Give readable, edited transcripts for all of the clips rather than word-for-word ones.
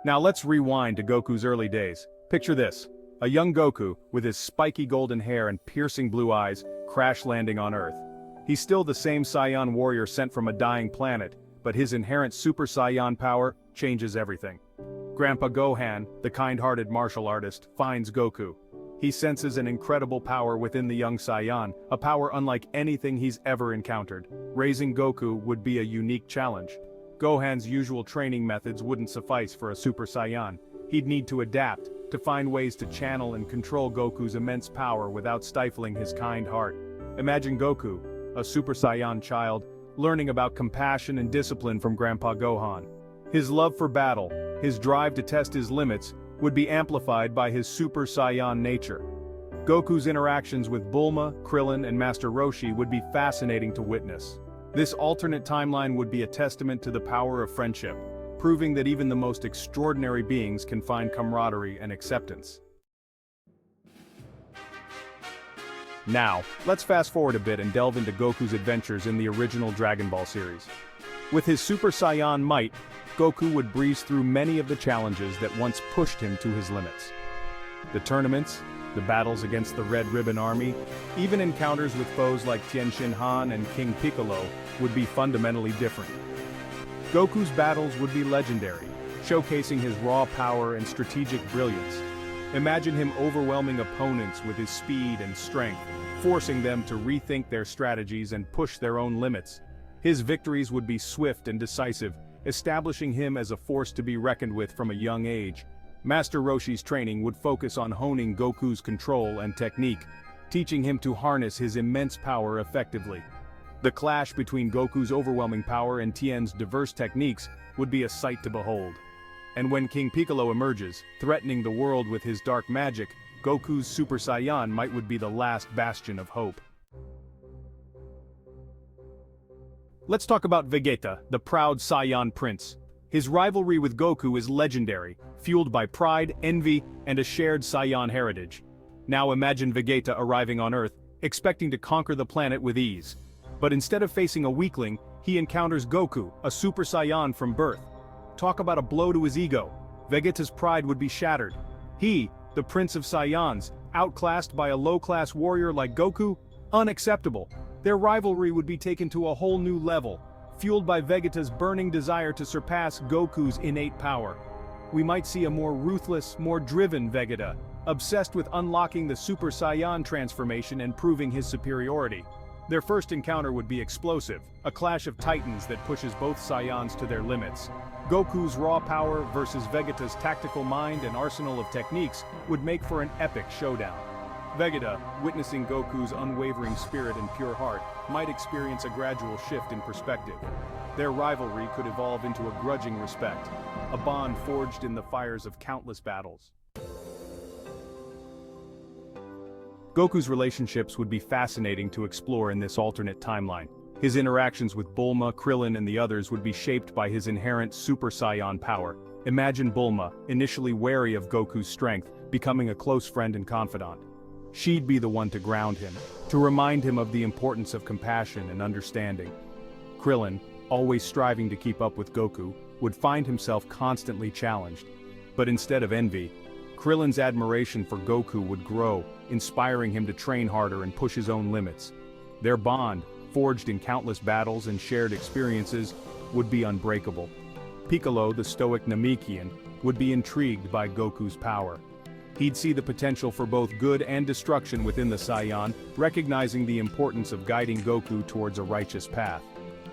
Now let's rewind to Goku's early days. Picture this. A young Goku, with his spiky golden hair and piercing blue eyes, crash landing on Earth. He's still the same Saiyan warrior sent from a dying planet, but his inherent Super Saiyan power changes everything. Grandpa Gohan, the kind-hearted martial artist, finds Goku. He senses an incredible power within the young Saiyan, a power unlike anything he's ever encountered. Raising Goku would be a unique challenge. Gohan's usual training methods wouldn't suffice for a Super Saiyan. He'd need to adapt, to find ways to channel and control Goku's immense power without stifling his kind heart. Imagine Goku, a Super Saiyan child, learning about compassion and discipline from Grandpa Gohan. His love for battle, his drive to test his limits, would be amplified by his Super Saiyan nature. Goku's interactions with Bulma, Krillin, and Master Roshi would be fascinating to witness. This alternate timeline would be a testament to the power of friendship, proving that even the most extraordinary beings can find camaraderie and acceptance. Now, let's fast forward a bit and delve into Goku's adventures in the original Dragon Ball series. With his Super Saiyan might, Goku would breeze through many of the challenges that once pushed him to his limits. The tournaments, the battles against the Red Ribbon Army, even encounters with foes like Tien Shin Han and King Piccolo would be fundamentally different. Goku's battles would be legendary, showcasing his raw power and strategic brilliance. Imagine him overwhelming opponents with his speed and strength, forcing them to rethink their strategies and push their own limits. His victories would be swift and decisive, establishing him as a force to be reckoned with from a young age. Master Roshi's training would focus on honing Goku's control and technique, teaching him to harness his immense power effectively. The clash between Goku's overwhelming power and Tien's diverse techniques would be a sight to behold. And when King Piccolo emerges, threatening the world with his dark magic, Goku's Super Saiyan might would be the last bastion of hope. Let's talk about Vegeta, the proud Saiyan prince. His rivalry with Goku is legendary, fueled by pride, envy, and a shared Saiyan heritage. Now imagine Vegeta arriving on Earth, expecting to conquer the planet with ease. But instead of facing a weakling, he encounters Goku, a Super Saiyan from birth. Talk about a blow to his ego. Vegeta's pride would be shattered. He, the Prince of Saiyans, outclassed by a low-class warrior like Goku? Unacceptable. Their rivalry would be taken to a whole new level, fueled by Vegeta's burning desire to surpass Goku's innate power. We might see a more ruthless, more driven Vegeta, obsessed with unlocking the Super Saiyan transformation and proving his superiority. Their first encounter would be explosive, a clash of titans that pushes both Saiyans to their limits. Goku's raw power versus Vegeta's tactical mind and arsenal of techniques would make for an epic showdown. Vegeta, witnessing Goku's unwavering spirit and pure heart, might experience a gradual shift in perspective. Their rivalry could evolve into a grudging respect, a bond forged in the fires of countless battles. Goku's relationships would be fascinating to explore in this alternate timeline. His interactions with Bulma, Krillin, and the others would be shaped by his inherent Super Saiyan power. Imagine Bulma, initially wary of Goku's strength, becoming a close friend and confidant. She'd be the one to ground him, to remind him of the importance of compassion and understanding. Krillin, always striving to keep up with Goku, would find himself constantly challenged. But instead of envy, Krillin's admiration for Goku would grow, inspiring him to train harder and push his own limits. Their bond, forged in countless battles and shared experiences, would be unbreakable. Piccolo, the stoic Namekian, would be intrigued by Goku's power. He'd see the potential for both good and destruction within the Saiyan, recognizing the importance of guiding Goku towards a righteous path.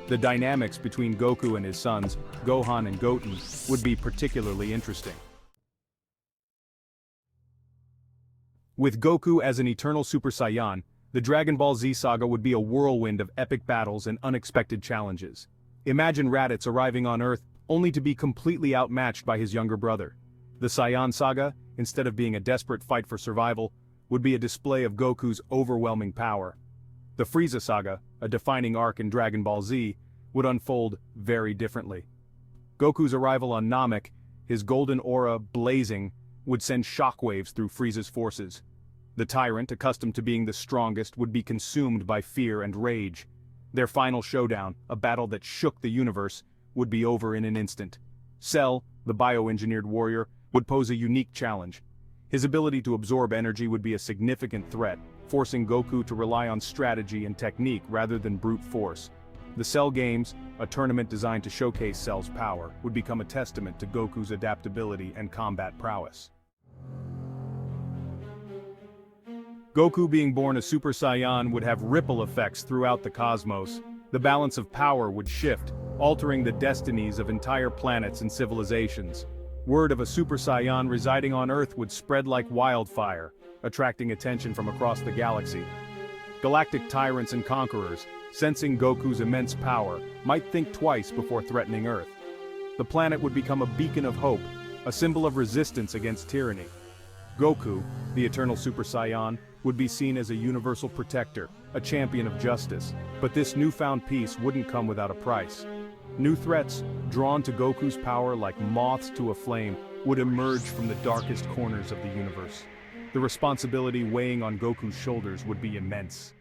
The dynamics between Goku and his sons, Gohan and Goten, would be particularly interesting. With Goku as an eternal Super Saiyan, the Dragon Ball Z saga would be a whirlwind of epic battles and unexpected challenges. Imagine Raditz arriving on Earth only to be completely outmatched by his younger brother. The Saiyan saga, instead of being a desperate fight for survival, would be a display of Goku's overwhelming power. The Frieza saga, a defining arc in Dragon Ball Z, would unfold very differently. Goku's arrival on Namek, his golden aura blazing, would send shockwaves through Frieza's forces. The tyrant, accustomed to being the strongest, would be consumed by fear and rage. Their final showdown, a battle that shook the universe, would be over in an instant. Cell, the bioengineered warrior, would pose a unique challenge. His ability to absorb energy would be a significant threat, forcing Goku to rely on strategy and technique rather than brute force. The Cell Games, a tournament designed to showcase Cell's power, would become a testament to Goku's adaptability and combat prowess. Goku being born a Super Saiyan would have ripple effects throughout the cosmos. The balance of power would shift, altering the destinies of entire planets and civilizations. Word of a Super Saiyan residing on Earth would spread like wildfire, attracting attention from across the galaxy. Galactic tyrants and conquerors, sensing Goku's immense power, might think twice before threatening Earth. The planet would become a beacon of hope, a symbol of resistance against tyranny. Goku, the eternal Super Saiyan, would be seen as a universal protector, a champion of justice. But this newfound peace wouldn't come without a price. New threats, drawn to Goku's power like moths to a flame, would emerge from the darkest corners of the universe. The responsibility weighing on Goku's shoulders would be immense.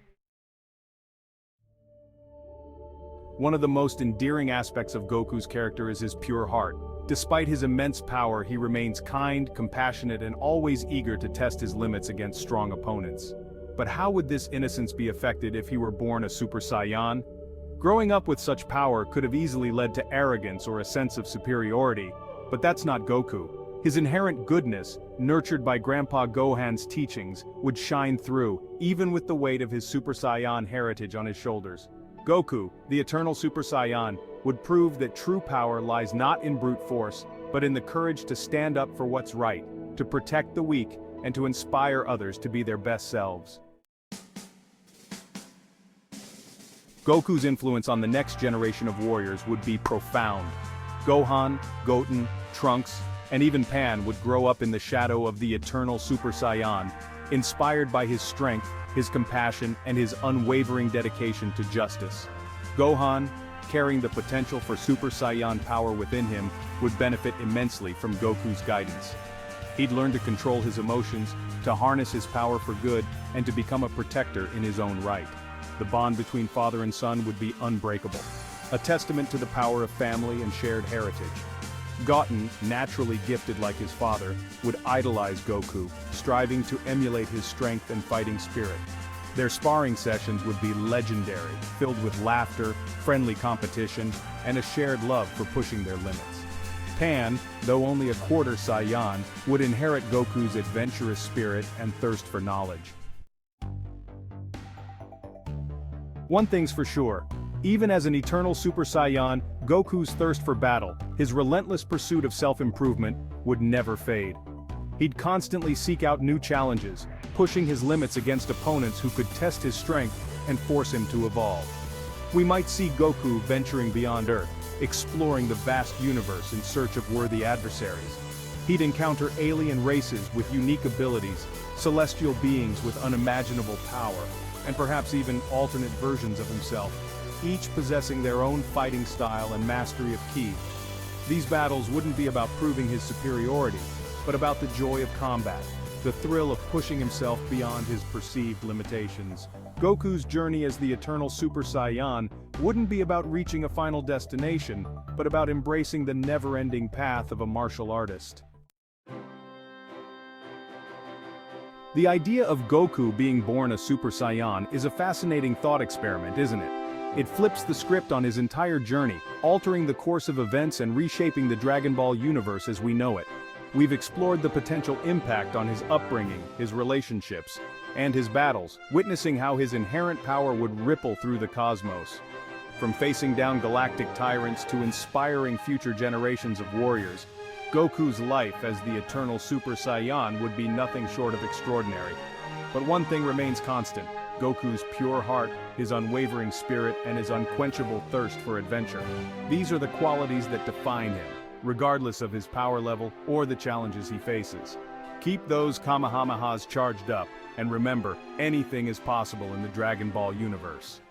One of the most endearing aspects of Goku's character is his pure heart. Despite his immense power, he remains kind, compassionate, and always eager to test his limits against strong opponents. But how would this innocence be affected if he were born a Super Saiyan? Growing up with such power could have easily led to arrogance or a sense of superiority, but that's not Goku. His inherent goodness, nurtured by Grandpa Gohan's teachings, would shine through, even with the weight of his Super Saiyan heritage on his shoulders. Goku, the eternal Super Saiyan, would prove that true power lies not in brute force, but in the courage to stand up for what's right, to protect the weak, and to inspire others to be their best selves. Goku's influence on the next generation of warriors would be profound. Gohan, Goten, Trunks, and even Pan would grow up in the shadow of the eternal Super Saiyan, inspired by his strength, his compassion, and his unwavering dedication to justice. Gohan, carrying the potential for Super Saiyan power within him, would benefit immensely from Goku's guidance. He'd learn to control his emotions, to harness his power for good, and to become a protector in his own right. The bond between father and son would be unbreakable, a testament to the power of family and shared heritage. Goten, naturally gifted like his father, would idolize Goku, striving to emulate his strength and fighting spirit. Their sparring sessions would be legendary, filled with laughter, friendly competition, and a shared love for pushing their limits. Pan, though only a quarter Saiyan, would inherit Goku's adventurous spirit and thirst for knowledge. One thing's for sure, even as an eternal Super Saiyan, Goku's thirst for battle, his relentless pursuit of self-improvement, would never fade. He'd constantly seek out new challenges, pushing his limits against opponents who could test his strength and force him to evolve. We might see Goku venturing beyond Earth, exploring the vast universe in search of worthy adversaries. He'd encounter alien races with unique abilities, celestial beings with unimaginable power, and perhaps even alternate versions of himself, each possessing their own fighting style and mastery of ki. These battles wouldn't be about proving his superiority, but about the joy of combat, the thrill of pushing himself beyond his perceived limitations. Goku's journey as the eternal Super Saiyan wouldn't be about reaching a final destination, but about embracing the never-ending path of a martial artist. The idea of Goku being born a Super Saiyan is a fascinating thought experiment, isn't it? It flips the script on his entire journey, altering the course of events and reshaping the Dragon Ball universe as we know it. We've explored the potential impact on his upbringing, his relationships, and his battles, witnessing how his inherent power would ripple through the cosmos. From facing down galactic tyrants to inspiring future generations of warriors, Goku's life as the eternal Super Saiyan would be nothing short of extraordinary. But one thing remains constant: Goku's pure heart, his unwavering spirit, and his unquenchable thirst for adventure. These are the qualities that define him, regardless of his power level or the challenges he faces. Keep those Kamehamehas charged up, and remember, anything is possible in the Dragon Ball universe.